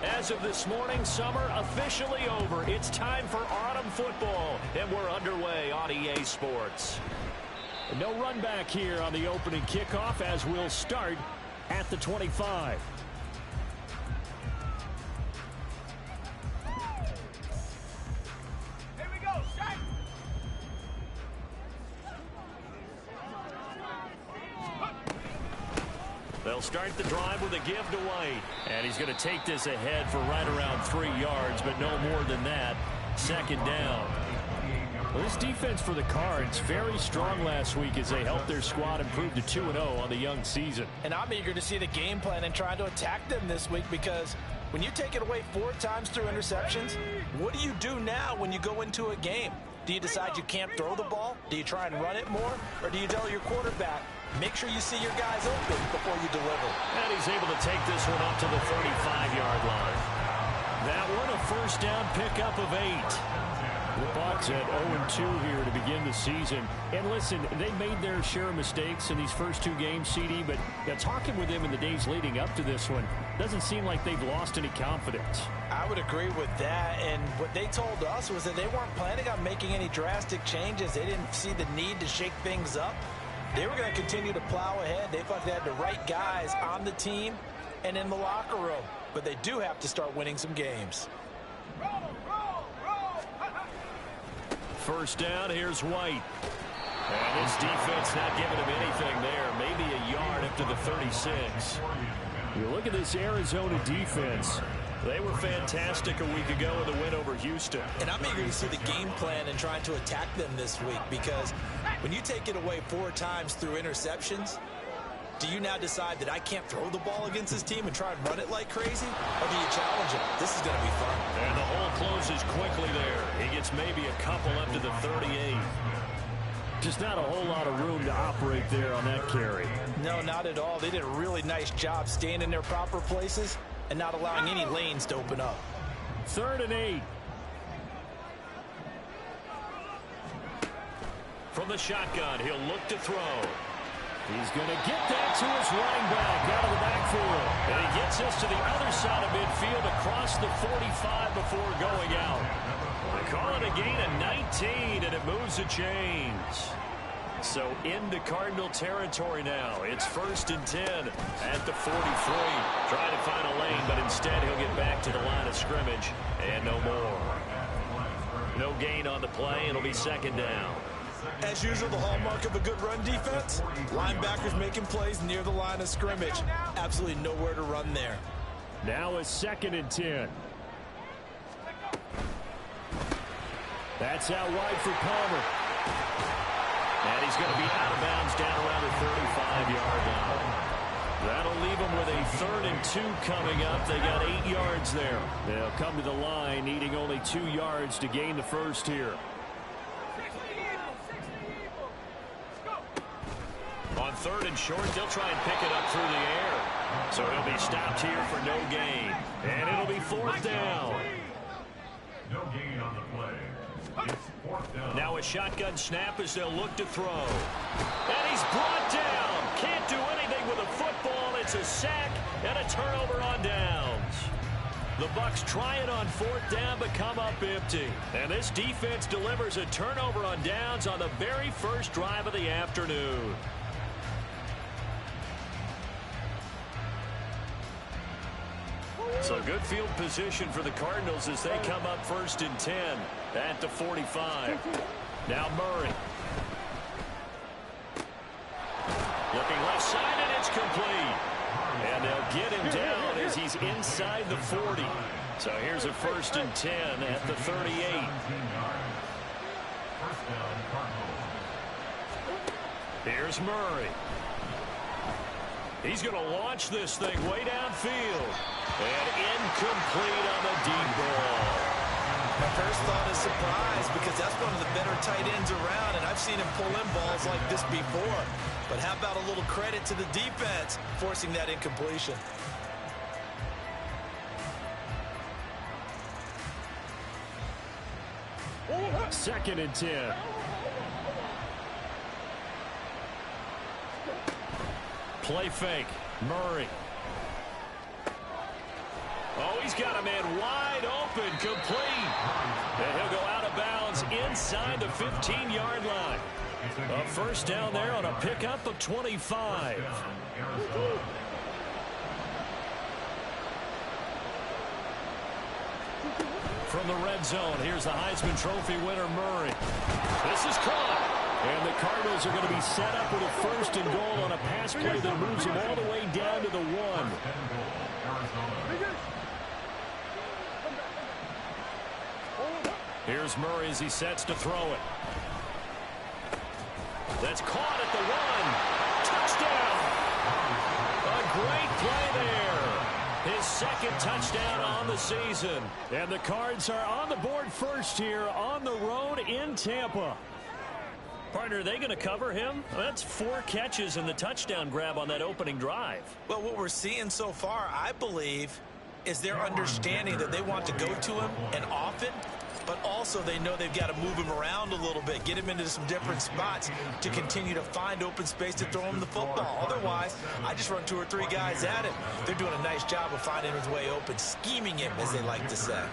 As of this morning, summer officially over. It's time for autumn football, and we're underway on EA Sports. No run back here on the opening kickoff as we'll start at the 25. They'll start the drive with a give to White. And he's going to take this ahead for right around 3 yards, but no more than that. Second down. Well, this defense for the Cards, very strong last week as they helped their squad improve to 2-0 on the young season. And I'm eager to see the game plan and trying to attack them this week, because when you take it away 4 times through interceptions, what do you do now when you go into a game? Do you decide you can't throw the ball? Do you try and run it more? Or do you tell your quarterback, make sure you see your guys open before you deliver? And he's able to take this one up to the 35-yard line. That one a first down pickup of 8. The Bucs at 0-2 here to begin the season. And listen, they made their share of mistakes in these first 2 games, CD, but talking with them in the days leading up to this one, doesn't seem like they've lost any confidence. I would agree with that, and what they told us was that they weren't planning on making any drastic changes. They didn't see the need to shake things up. They were going to continue to plow ahead. They thought they had the right guys on the team and in the locker room, but they do have to start winning some games. First down, here's White. And this defense not giving him anything there. Maybe a yard up to the 36. You look at this Arizona defense. They were fantastic a week ago with a win over Houston. And I'm eager to see the game plan and trying to attack them this week, because when you take it away 4 times through interceptions, do you now decide that I can't throw the ball against this team and try and run it like crazy? Or do you challenge them? This is going to be fun. And the hole closes quickly there. He gets maybe a couple up to the 38. Just not a whole lot of room to operate there on that carry. No, not at all. They did a really nice job staying in their proper places and not allowing any lanes to open up. 3rd and 8. From the shotgun, he'll look to throw. He's going to get that to his running back out of the backfield. And he gets this to the other side of midfield across the 45 before going out. They call it a gain of 19, and it moves the chains. So into Cardinal territory now. It's 1st and 10 at the 43. Trying to find a lane, but instead he'll get back to the line of scrimmage. And no more. No gain on the play. It'll be 2nd down. As usual, the hallmark of a good run defense, linebackers making plays near the line of scrimmage. Absolutely nowhere to run there. Now a 2nd and 10. That's out wide for Palmer. And he's going to be out of bounds down around the 35-yard line. That'll leave them with a 3rd and 2 coming up. They got 8 yards there. They'll come to the line needing only 2 yards to gain the first here. On 3rd and short, they'll try and pick it up through the air. So he'll be stopped here for no gain. And it'll be 4th down. No gain on the play. It's 4th down. Now a shotgun snap as they'll look to throw. And he's brought down. Can't do anything with a football. It's a sack and a turnover on downs. The Bucs try it on 4th down, but come up empty. And this defense delivers a turnover on downs on the very first drive of the afternoon. So good field position for the Cardinals as they come up 1st and 10 at the 45. Now Murray. Looking left side, and it's complete. And they'll get him down as he's inside the 40. So here's a 1st and 10 at the 38. Here's Murray. He's going to launch this thing way downfield. And incomplete on the deep ball. My first thought is surprise, because that's one of the better tight ends around, and I've seen him pull in balls like this before. But how about a little credit to the defense forcing that incompletion? Second and 10. Play fake. Murray. Oh, he's got a man wide open, complete. And he'll go out of bounds inside the 15-yard line. A first down there on a pickup of 25. From the red zone, here's the Heisman Trophy winner, Murray. This is caught. And the Cardinals are going to be set up with a first and goal on a pass play that moves them all the way down to the 1. Here's Murray as he sets to throw it. That's caught at the 1. Touchdown. A great play there. His second touchdown on the season. And the Cards are on the board first here on the road in Tampa. Partner, are they going to cover him? That's 4 catches and the touchdown grab on that opening drive. Well, what we're seeing so far, I believe, is their understanding that they want to go to him and often, but also they know they've got to move him around a little bit, get him into some different spots to continue to find open space to throw him the football. Otherwise, I just run 2 or 3 guys at him. They're doing a nice job of finding his way open, scheming him, as they like to say.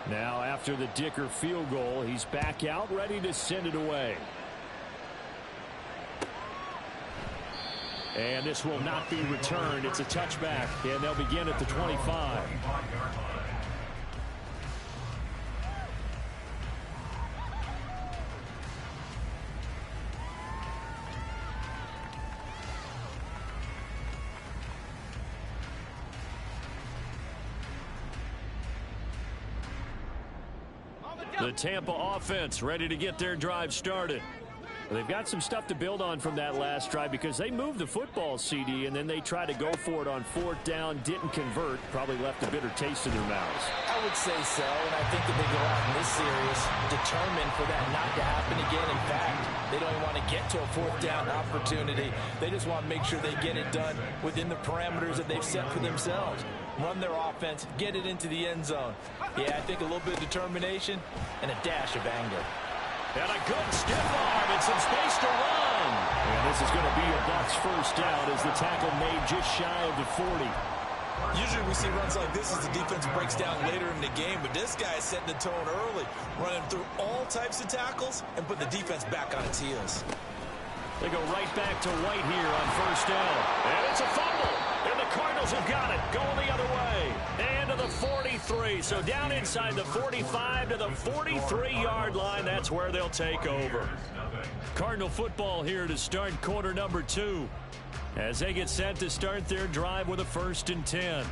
Now, after the Dicker field goal, he's back out, ready to send it away. And this will not be returned. It's a touchback, and they'll begin at the 25. The Tampa offense ready to get their drive started. They've got some stuff to build on from that last drive because they moved the football, CD, and then they tried to go for it on 4th down, didn't convert, probably left a bitter taste in their mouths. I would say so, and I think that they go out in this series determined for that not to happen again. In fact, they don't even want to get to a 4th down opportunity. They just want to make sure they get it done within the parameters that they've set for themselves. Run their offense, get it into the end zone. Yeah, I think a little bit of determination and a dash of anger. And a good stiff arm and some space to run. And this is going to be a Bucs first down as the tackle made just shy of the 40. Usually we see runs like this as the defense breaks down later in the game, but this guy is setting the tone early, running through all types of tackles and put the defense back on its heels. They go right back to White here on first down. And it's a fumble. And the Cardinals have got it. Going the other way. And to the 43. So down inside the 45 to the 43-yard line. That's where they'll take over. Cardinal football here to start quarter number 2. As they get set to start their drive with a 1st and 10.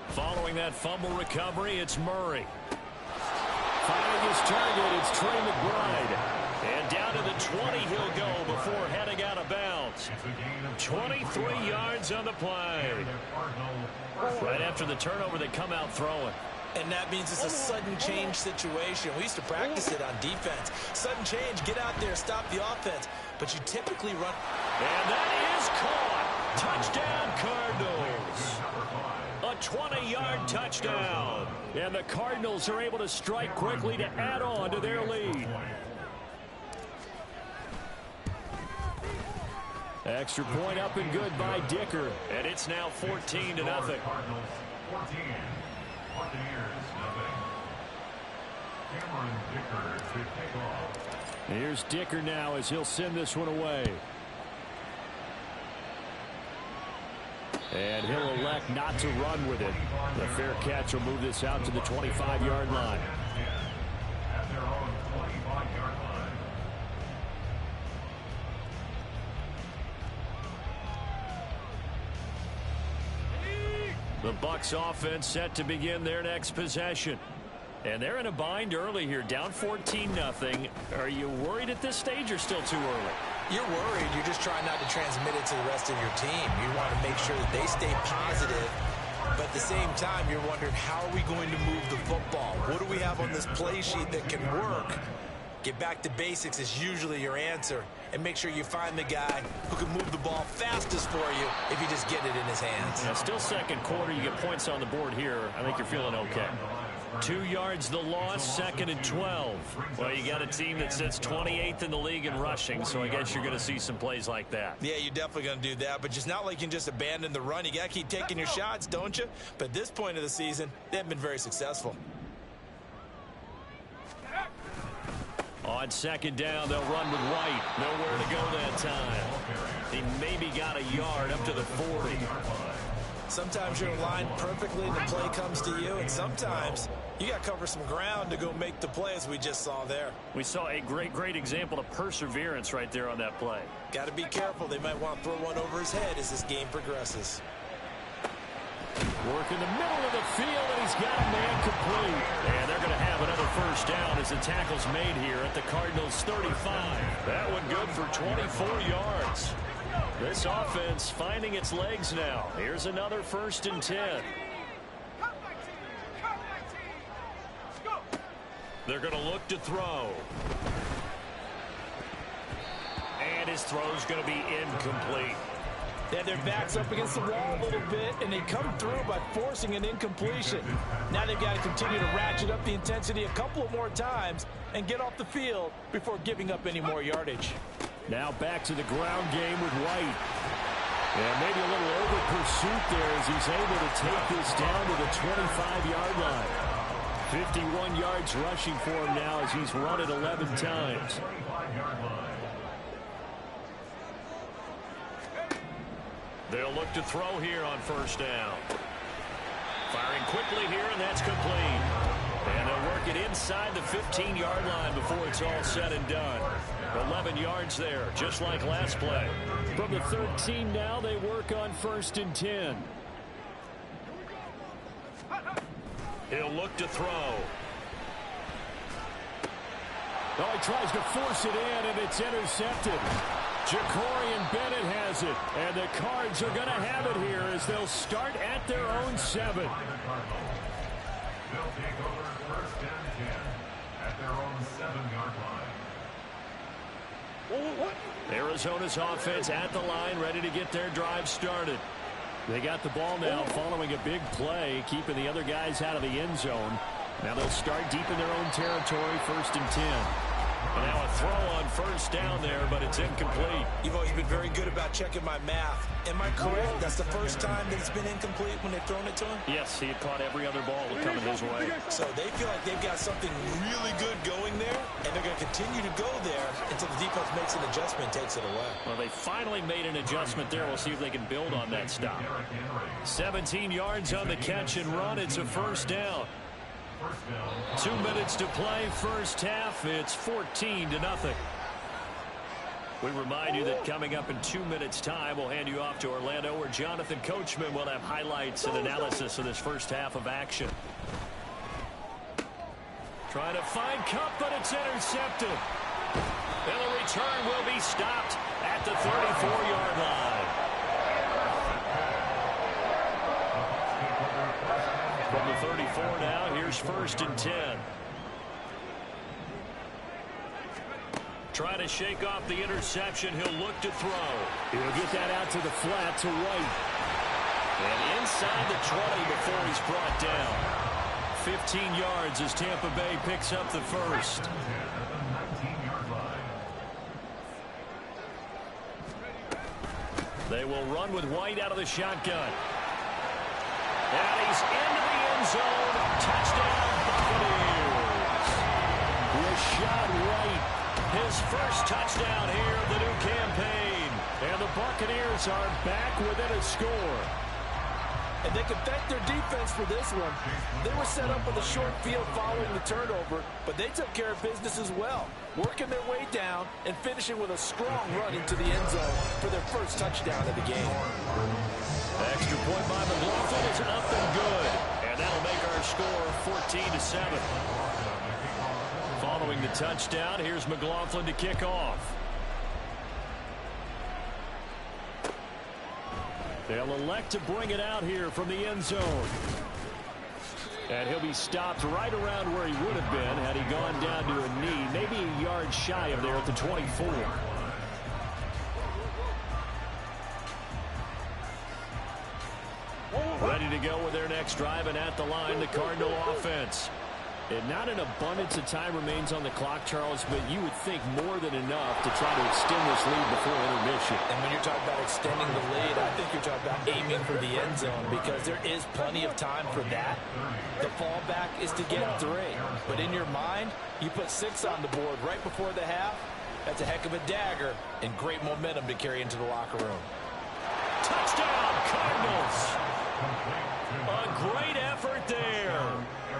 Following that fumble recovery, it's Murray. Finding his target, it's Trey McBride. And down to the 20 he'll go before heading out of bounds. 23 yards on the play. Right after the turnover, they come out throwing. And that means it's a sudden change situation. We used to practice it on defense. Sudden change, get out there, stop the offense. But you typically run. And that is caught. Touchdown, Cardinals. A 20-yard touchdown. And the Cardinals are able to strike quickly to add on to their lead. Extra point up and good by Dicker. And it's now 14-0. Cardinals 14. Buccaneers 0. Cameron Dicker to take off. Here's Dicker now as he'll send this one away. And he'll elect not to run with it. The fair catch will move this out to the 25-yard line. At their own 25-yard line. The Bucs offense set to begin their next possession. And they're in a bind early here, down 14-0. Are you worried at this stage or still too early? You're worried. You're just trying not to transmit it to the rest of your team. You want to make sure that they stay positive. But at the same time, you're wondering, how are we going to move the football? What do we have on this play sheet that can work? Get back to basics is usually your answer. And make sure you find the guy who can move the ball fastest for you if you just get it in his hands. Yeah, still second quarter. You get points on the board here. I think you're feeling okay. 2 yards the loss, 2nd and 12. Well, you got a team that sits 28th in the league in rushing, so I guess you're going to see some plays like that. Yeah, you're definitely going to do that, but just not like you can just abandon the run. You got to keep taking your shots, don't you? But at this point of the season, they haven't been very successful. On 2nd down, they'll run with White. Nowhere to go that time. He maybe got a yard up to the 40. Sometimes you're aligned perfectly and the play comes to you, and sometimes you got to cover some ground to go make the play, as we just saw there. We saw a great example of perseverance right there on that play. Got to be careful. They might want to throw one over his head as this game progresses. Work in the middle of the field, and he's got a man complete. And they're going to have another first down as the tackle's made here at the Cardinals' 35. That one good for 24 yards. This offense finding its legs now. Here's another 1st and 10. They're going to look to throw. And his throw's going to be incomplete. They had their backs up against the wall a little bit, and they come through by forcing an incompletion. Now they've got to continue to ratchet up the intensity a couple of more times and get off the field before giving up any more yardage. Now back to the ground game with White. And maybe a little over pursuit there as he's able to take this down to the 25-yard line. 51 yards rushing for him now as he's run it 11 times. They'll look to throw here on 1st down. Firing quickly here, and that's complete. And they'll work it inside the 15-yard line before it's all said and done. 11 yards there, just like last play. From the 13 now, they work on 1st and 10. He'll look to throw. Oh, he tries to force it in, and it's intercepted. Jacorian Bennett has it, and the Cards are going to have it here as they'll start at their own 7. They'll take over 1st and 10 at their own 7-yard line. Arizona's offense at the line, ready to get their drive started. They got the ball now following a big play, keeping the other guys out of the end zone. Now they'll start deep in their own territory, 1st and 10. And now a throw on 1st down there, but it's incomplete. You've always been very good about checking my math. Am I correct? That's the first time that it's been incomplete when they've thrown it to him? Yes, he had caught every other ball coming his way. So they feel like they've got something really good going there, and they're going to continue to go there until the defense makes an adjustment and takes it away. Well, they finally made an adjustment there. We'll see if they can build on that stop. 17 yards on the catch and run. It's a 1st down. 2 minutes to play, 1st half. It's 14-0. We remind you that coming up in 2 minutes' time, we'll hand you off to Orlando, where Jonathan Coachman will have highlights and analysis of this 1st half of action. Trying to find Cup, but it's intercepted. And the return will be stopped at the 34-yard line. From the 34 now, here's 1st and 10. Trying to shake off the interception. He'll look to throw. He'll get that out to the flat to White. And inside the 20 before he's brought down. 15 yards as Tampa Bay picks up the 1st. They will run with White out of the shotgun. And he's into the end zone. Touchdown, Buccaneers. Rashad White, his 1st touchdown here of the new campaign. And the Buccaneers are back within a score. And they can thank their defense for this one. They were set up with a short field following the turnover, but they took care of business as well, working their way down and finishing with a strong run into the end zone for their 1st touchdown of the game. Extra point by McLaughlin is up and good. And that'll make our score 14-7. Following the touchdown, here's McLaughlin to kick off. They'll elect to bring it out here from the end zone. And he'll be stopped right around where he would have been had he gone down to a knee, maybe a yard shy of there at the 24. Ready to go with their next drive, and at the line, the Cardinal offense. And not an abundance of time remains on the clock, Charles, but you would think more than enough to try to extend this lead before intermission. And when you're talking about extending the lead, I think you're talking about aiming for the end zone because there is plenty of time for that. The fallback is to get 3. But in your mind, you put 6 on the board right before the half. That's a heck of a dagger and great momentum to carry into the locker room. Touchdown, Cardinals! A great effort there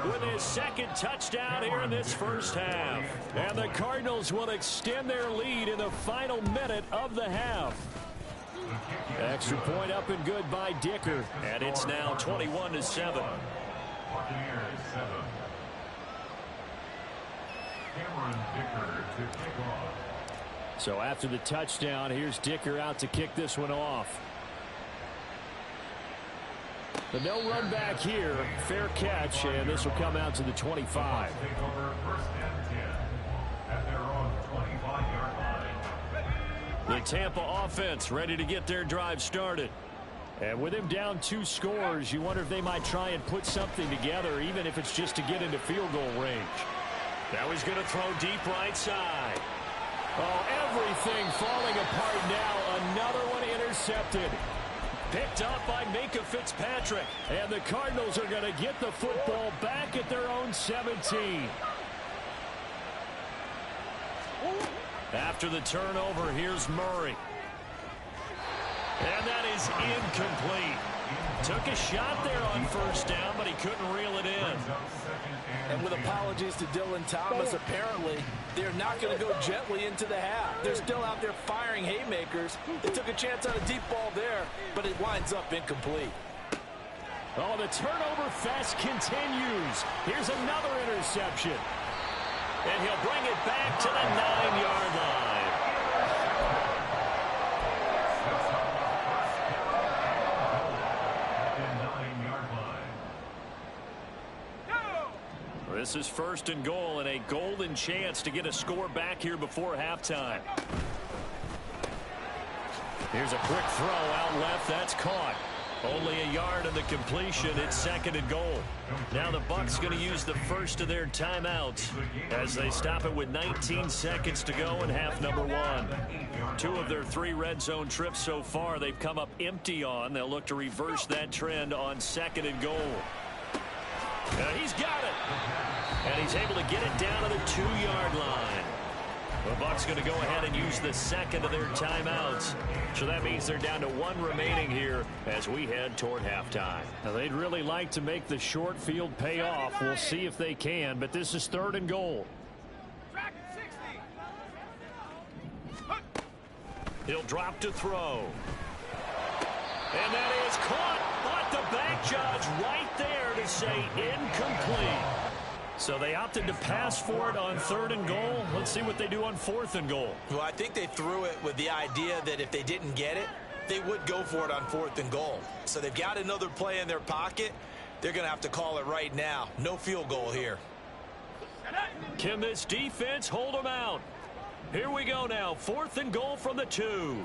with his second touchdown here in this first half. And the Cardinals will extend their lead in the final minute of the half. Extra point up and good by Dicker. And it's now 21-7. So after the touchdown, here's Dicker out to kick this one off. But no run back here. Fair catch, and this will come out to the 25. The Tampa offense ready to get their drive started. And with him down 2 scores, you wonder if they might try and put something together, even if it's just to get into field goal range. Now he's going to throw deep right side. Oh, everything falling apart now. Another one intercepted. Picked up by Minka Fitzpatrick. And the Cardinals are going to get the football back at their own 17. After the turnover, here's Murray. And that is incomplete. Took a shot there on first down, but he couldn't reel it in. And with apologies to Dylan Thomas, apparently they're not going to go gently into the half. They're still out there firing haymakers. They took a chance on a deep ball there, but it winds up incomplete. Oh, the turnover fest continues. Here's another interception. And he'll bring it back to the 9-yard line. This is 1st and goal and a golden chance to get a score back here before halftime. Here's a quick throw out left. That's caught. Only a yard of the completion. It's 2nd and goal. Now the Bucs going to use the first of their timeouts as they stop it with 19 seconds to go in half number 1. 2 of their 3 red zone trips so far they've come up empty on. They'll look to reverse that trend on 2nd and goal. He's got it. And he's able to get it down to the 2-yard line. The Bucs going to go ahead and use the second of their timeouts. So that means they're down to 1 remaining here as we head toward halftime. Now they'd really like to make the short field pay off. We'll see if they can, but this is 3rd and goal. He'll drop to throw. And that is caught. But the back judge right there to say incomplete. So they opted to pass for it on 3rd and goal. Let's see what they do on 4th and goal. Well, I think they threw it with the idea that if they didn't get it, they would go for it on 4th and goal. So they've got another play in their pocket. They're going to have to call it right now. No field goal here. Can this defense hold them out? Here we go now. 4th and goal from the 2.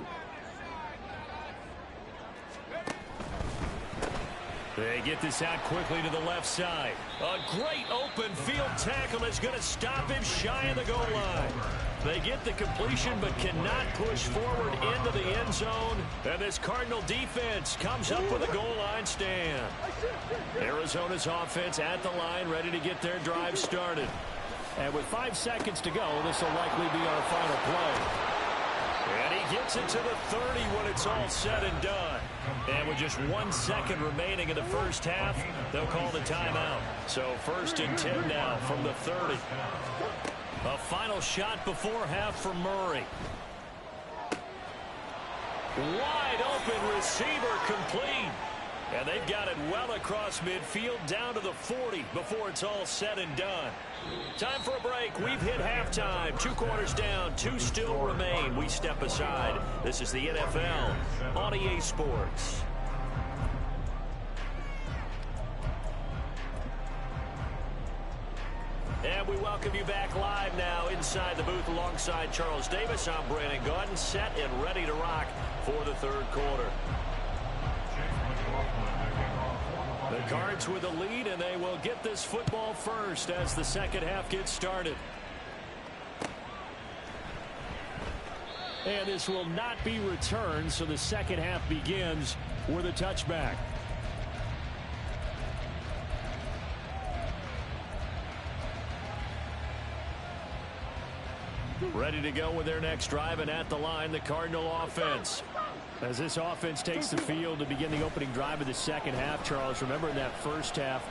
They get this out quickly to the left side. A great open field tackle is going to stop him shy of the goal line. They get the completion but cannot push forward into the end zone. And this Cardinal defense comes up with a goal line stand. Arizona's offense at the line, ready to get their drive started. And with 5 seconds to go, this will likely be our final play. And he gets it to the 30 when it's all said and done. And with just 1 second remaining in the first half, they'll call the timeout. So 1st and 10 now from the 30. A final shot before half for Murray. Wide open receiver complete. And they've got it well across midfield down to the 40 before it's all said and done. Time for a break. We've hit halftime. 2 quarters down. 2 still remain. We step aside. This is the NFL on EA Sports. And we welcome you back live now inside the booth alongside Charles Davis. I'm Brandon Gaudin, set and ready to rock for the third quarter. The Cards with the lead, and they will get this football first as the second half gets started. And this will not be returned, so the second half begins with a touchback. Ready to go with their next drive, and at the line, the Cardinal offense. As this offense takes the field to begin the opening drive of the second half, Charles, remember in that first half,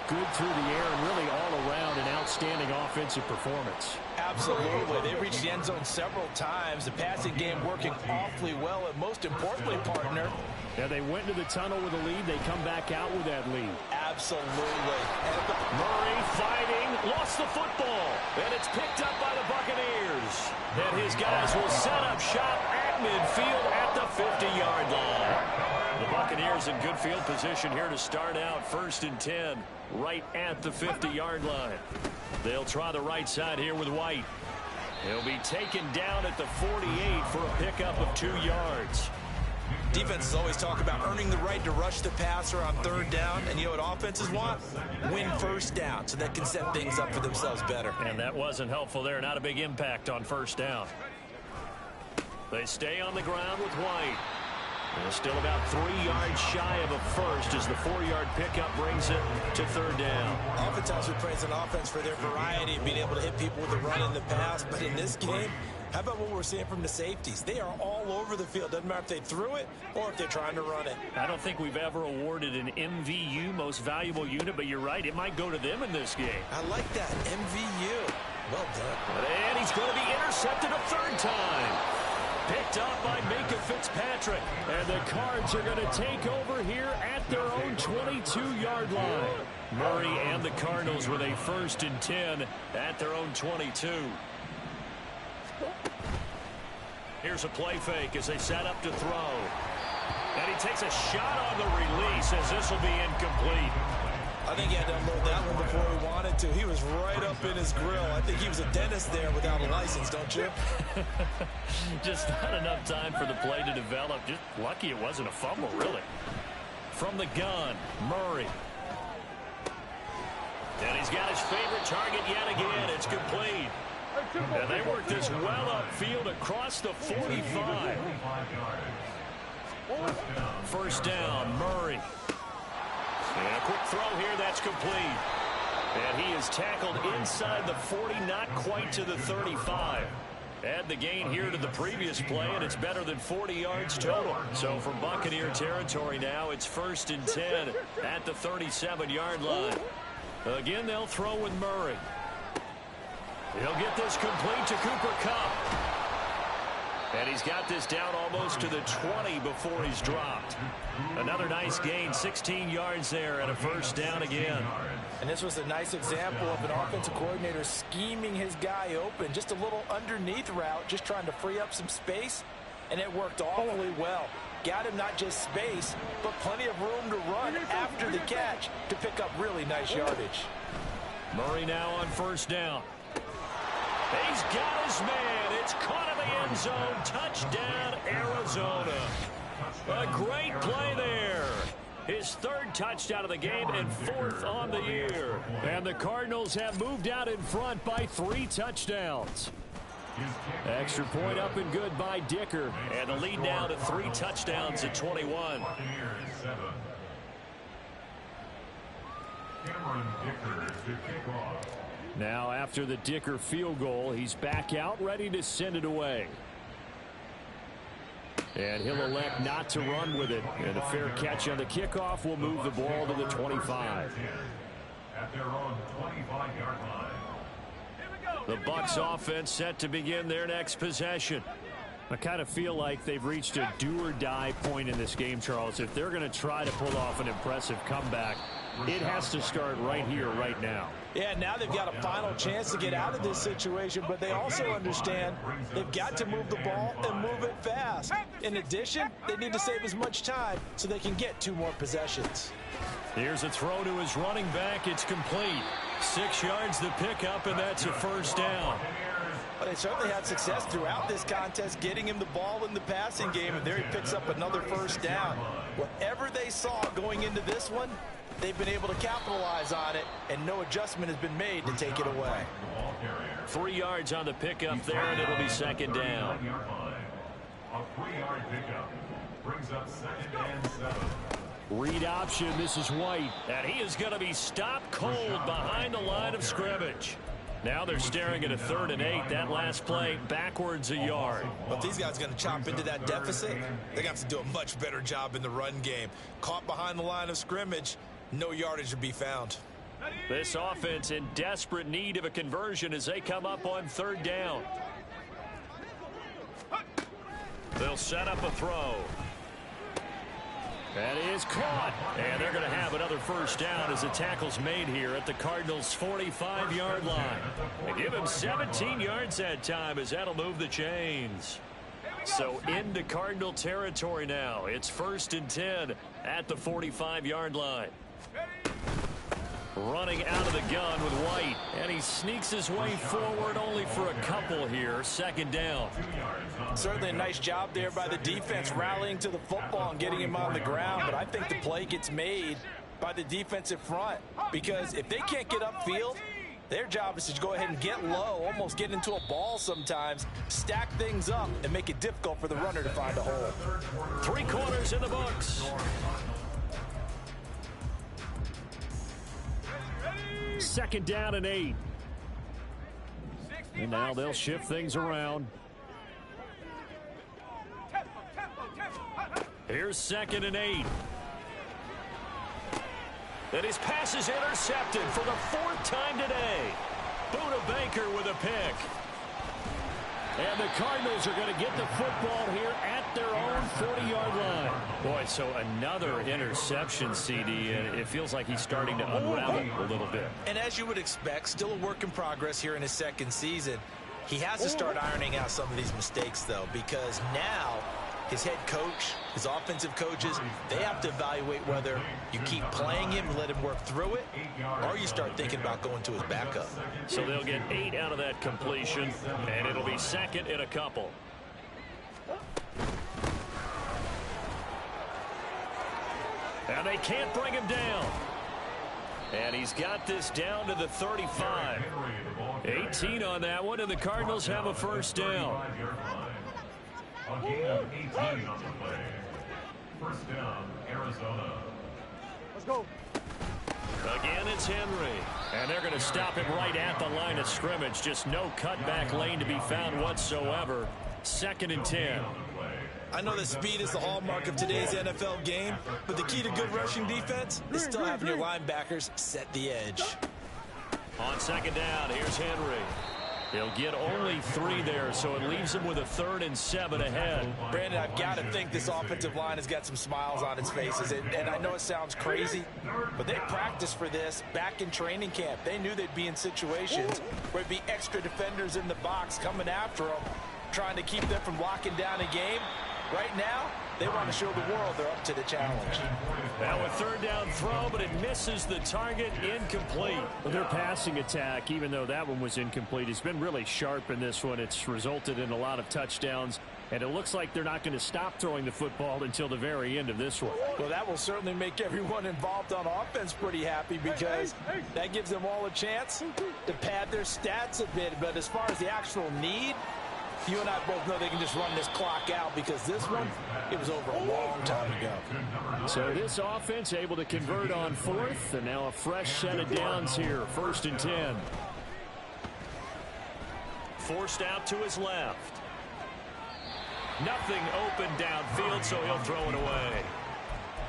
good through the air and really all around an outstanding offensive performance. Absolutely. They reached the end zone several times. The passing game working awfully well, and most importantly, partner. Yeah, they went into the tunnel with a lead. They come back out with that lead. Absolutely. Murray fighting, lost the football, and it's picked up by the Buccaneers. And his guys will set up shop at midfield at the 50-yard line. The Buccaneers in good field position here to start out 1st and 10, right at the 50-yard line. They'll try the right side here with White. He'll be taken down at the 48 for a pickup of 2 yards. Defenses always talk about earning the right to rush the passer on 3rd down, and you know what offenses want? Win 1st down, so they can set things up for themselves better. And that wasn't helpful there. Not a big impact on 1st down. They stay on the ground with White. They're still about 3 yards shy of a first as the 4-yard pickup brings it to 3rd down. Oftentimes we praise an offense for their variety of being able to hit people with the run in the pass, but in this game, how about what we're seeing from the safeties? They are all over the field. Doesn't matter if they threw it or if they're trying to run it. I don't think we've ever awarded an MVU, most valuable unit, but you're right, it might go to them in this game. I like that, MVU. Well done. And he's going to be intercepted a 3rd time. Picked up by Minka Fitzpatrick. And the Cards are going to take over here at their own 22-yard line. Murray and the Cardinals with a 1st and 10 at their own 22. Here's a play fake as they set up to throw. And he takes a shot on the release as this will be incomplete. I think he had to unload that one before he wanted to. He was right up in his grill. I think he was a dentist there without a license, don't you? Just not enough time for the play to develop. Just lucky it wasn't a fumble, really. From the gun, Murray. And he's got his favorite target yet again. It's complete. And they work this well upfield across the 45. 1st down, Murray. And a quick throw here, that's complete. And he is tackled inside the 40, not quite to the 35. Add the gain here to the previous play, and it's better than 40 yards total. So from Buccaneer territory now, it's 1st and 10 at the 37-yard line. Again, they'll throw with Murray. He'll get this complete to Cooper Kupp. And he's got this down almost to the 20 before he's dropped. Another nice gain, 16 yards there, and a 1st down again. And this was a nice example of an offensive coordinator scheming his guy open. Just a little underneath route, just trying to free up some space, and it worked awfully well. Got him not just space, but plenty of room to run after the catch to pick up really nice yardage. Murray now on 1st down. He's got his man. It's caught in the end zone. Touchdown, Arizona. A great play there. His 3rd touchdown of the game and 4th on the year. And the Cardinals have moved out in front by 3 touchdowns. Extra point up and good by Dicker. And the lead now to 3 touchdowns at 21. Now after the Dicker field goal, he's back out ready to send it away. And he'll elect not to run with it. And a fair catch on the kickoff will move the ball to the 25. At their own 25-yard line. The Bucs offense set to begin their next possession. I kind of feel like they've reached a do-or-die point in this game, Charles. If they're going to try to pull off an impressive comeback, it has to start right here, right now. Yeah, now they've got a final chance to get out of this situation, but they also understand they've got to move the ball and move it fast. In addition, they need to save as much time so they can get 2 more possessions. Here's a throw to his running back. It's complete. 6 yards the pickup, and that's a first down. Well, they certainly had success throughout this contest getting him the ball in the passing game, and there he picks up another first down. Whatever they saw going into this one, they've been able to capitalize on it, and no adjustment has been made to take it away. 3 yards on the pickup there, and it'll be second down. A 3-yard pickup brings up 2nd and 7. Read option, this is White, and he is going to be stopped cold behind the line of scrimmage. Now they're staring at a 3rd and 8. That last play backwards a yard. Well, if these guys are going to chop into that deficit, they're going to have to do a much better job in the run game. Caught behind the line of scrimmage, no yardage to be found. This offense in desperate need of a conversion as they come up on 3rd down. They'll set up a throw. That is caught, and they're going to have another first down as the tackle's made here at the Cardinals' 45-yard line. They give him 17 yards that time as that'll move the chains. So into Cardinal territory now. It's 1st and 10 at the 45-yard line. Running out of the gun with White, and he sneaks his way forward only for a couple here. 2nd down. Certainly a nice job there by the defense rallying to the football and getting him on the ground, but I think the play gets made by the defensive front, because if they can't get upfield, their job is to go ahead and get low, almost get into a ball sometimes, stack things up, and make it difficult for the runner to find a hole. 3 quarters in the books. 2nd down and 8. And now they'll shift things around. Here's 2nd and 8. And his pass is intercepted for the 4th time today. Buda Baker with a pick. And the Cardinals are going to get the football here at their own 40-yard line. Boy, so another interception, CD, and it feels like he's starting to unravel a little bit. And as you would expect, still a work in progress here in his 2nd season. He has to start ironing out some of these mistakes, though, because now his head coach, his offensive coaches, they have to evaluate whether you keep playing him and let him work through it, or you start thinking about going to his backup. So they'll get 8 out of that completion, and it'll be 2nd and a couple. And they can't bring him down. And he's got this down to the 35. 18 on that one, and the Cardinals have a first down. A gain of 18 on the play. First down, Arizona. Let's go. Again, it's Henry. And they're going to stop him right at the line of scrimmage. Just no cutback lane to be found whatsoever. 2nd and 10. I know that speed is the hallmark of today's NFL game, but the key to good rushing defense is still having your linebackers set the edge. On 2nd down, here's Henry. He'll get only 3 there, so it leaves him with a 3rd and 7 ahead. Brandon, I've got to think this offensive line has got some smiles on its faces. And I know it sounds crazy, but they practiced for this back in training camp. They knew they'd be in situations where there'd be extra defenders in the box coming after them, trying to keep them from locking down a game. Right now, they want to show the world they're up to the challenge. Now a 3rd down throw, but it misses the target, incomplete. Well, their passing attack, even though that one was incomplete, has been really sharp in this one. It's resulted in a lot of touchdowns, and it looks like they're not going to stop throwing the football until the very end of this one. Well, that will certainly make everyone involved on offense pretty happy, because that gives them all a chance to pad their stats a bit. But as far as the actual need, you and I both know they can just run this clock out, because this one, it was over a long time ago. So this offense able to convert on 4th, and now a fresh set of downs here. 1st and 10. Forced out to his left. Nothing open downfield, so he'll throw it away.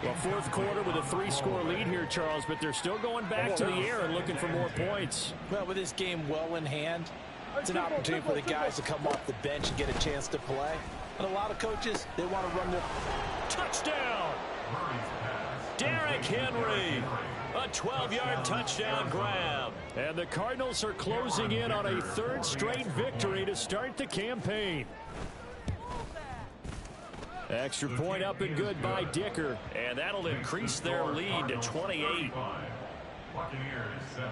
Well, 4th quarter with a 3-score lead here, Charles, but they're still going back to the air and looking for more points. Well, with this game well in hand, it's an opportunity for the guys to come off the bench and get a chance to play. And a lot of coaches, they want to run their... Touchdown! Derrick Henry. A 12-yard touchdown grab. And the Cardinals are closing in on a 3rd straight victory to start the campaign. Extra point up and good by Dicker. And that'll increase their lead to 28. Buccaneers 7,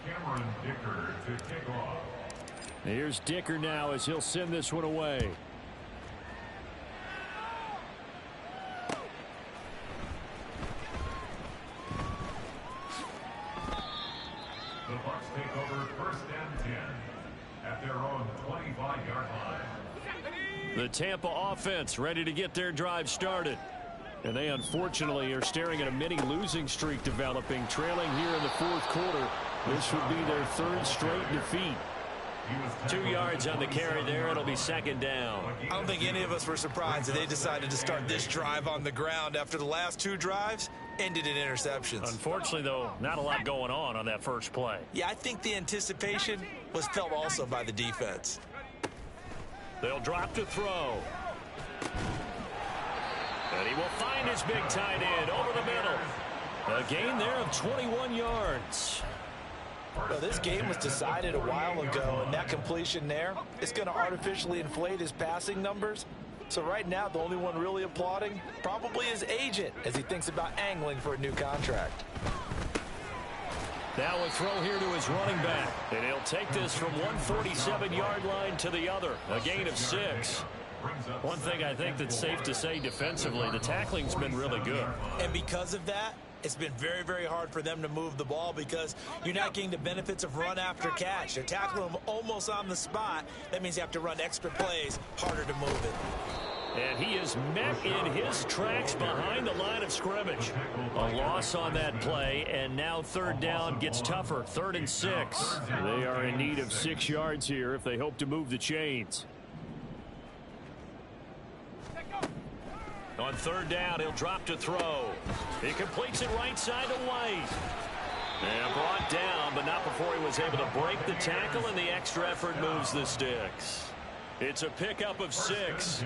Cameron Dicker to kick off. Here's Dicker now as he'll send this one away. The Bucs take over 1st and 10 at their own 25-yard line. The Tampa offense ready to get their drive started. And they unfortunately are staring at a mini losing streak developing, trailing here in the 4th quarter. This would be their 3rd straight defeat. 2 yards on the carry there. It'll be 2nd down. I don't think any of us were surprised that they decided to start this drive on the ground after the last 2 drives ended in interceptions. Unfortunately, though, not a lot going on that first play. Yeah, I think the anticipation was felt also by the defense. They'll drop to throw. And he will find his big tight end over the middle. A gain there of 21 yards. Well, this game was decided a while ago, and that completion there is going to artificially inflate his passing numbers. So right now, the only one really applauding probably his agent as he thinks about angling for a new contract. Now a throw here to his running back. And he'll take this from 147-yard line to the other. A gain of 6. One thing I think that's safe to say defensively, the tackling's been really good. And because of that, it's been very, very hard for them to move the ball because you're not getting the benefits of run after catch. They're tackling them almost on the spot. That means you have to run extra plays, harder to move it. And he is met in his tracks behind the line of scrimmage. A loss on that play, and now 3rd down gets tougher. 3rd and 6. They are in need of 6 yards here if they hope to move the chains. On 3rd down, he'll drop to throw. He completes it right side to White. And brought down, but not before he was able to break the tackle, and the extra effort moves the sticks. It's a pickup of 6.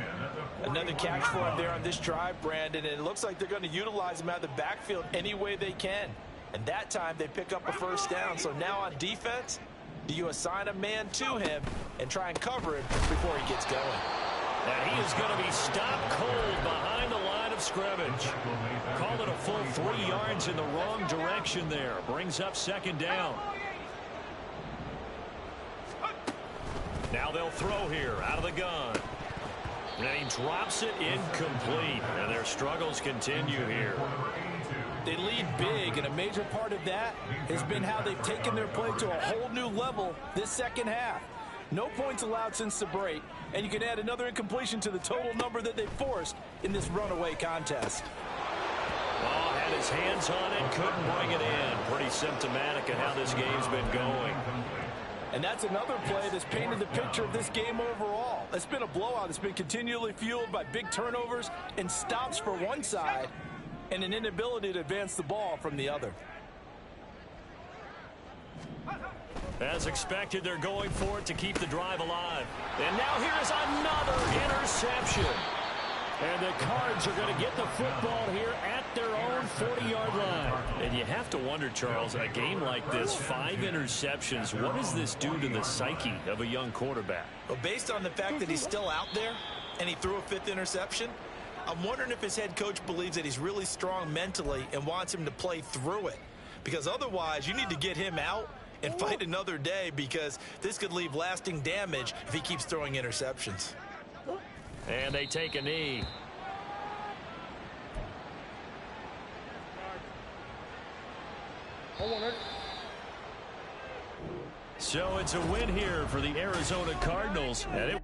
Another catch for him there on this drive, Brandon, and it looks like they're going to utilize him out of the backfield any way they can. And that time they pick up a 1st down. So now on defense, do you assign a man to him and try and cover him before he gets going? And he is going to be stopped cold behind the line of scrimmage. Call it a full 3 yards in the wrong direction there. Brings up 2nd down. Now they'll throw here out of the gun. And he drops it incomplete. And their struggles continue here. They lead big, and a major part of that has been how they've taken their play to a whole new level this 2nd half. No points allowed since the break, and you can add another incompletion to the total number that they forced in this runaway contest. Oh, had his hands on it, couldn't bring it in. Pretty symptomatic of how this game's been going. And that's another play that's painted the picture of this game overall. It's been a blowout. It's been continually fueled by big turnovers and stops for one side and an inability to advance the ball from the other. As expected, they're going for it to keep the drive alive. And now here is another interception. And the Cards are going to get the football here at their own 40-yard line. And you have to wonder, Charles, a game like this, 5 interceptions, what does this do to the psyche of a young quarterback? Well, based on the fact that he's still out there and he threw a 5th interception, I'm wondering if his head coach believes that he's really strong mentally and wants him to play through it. Because otherwise, you need to get him out and fight another day, because this could leave lasting damage if he keeps throwing interceptions. And they take a knee. So it's a win here for the Arizona Cardinals, and it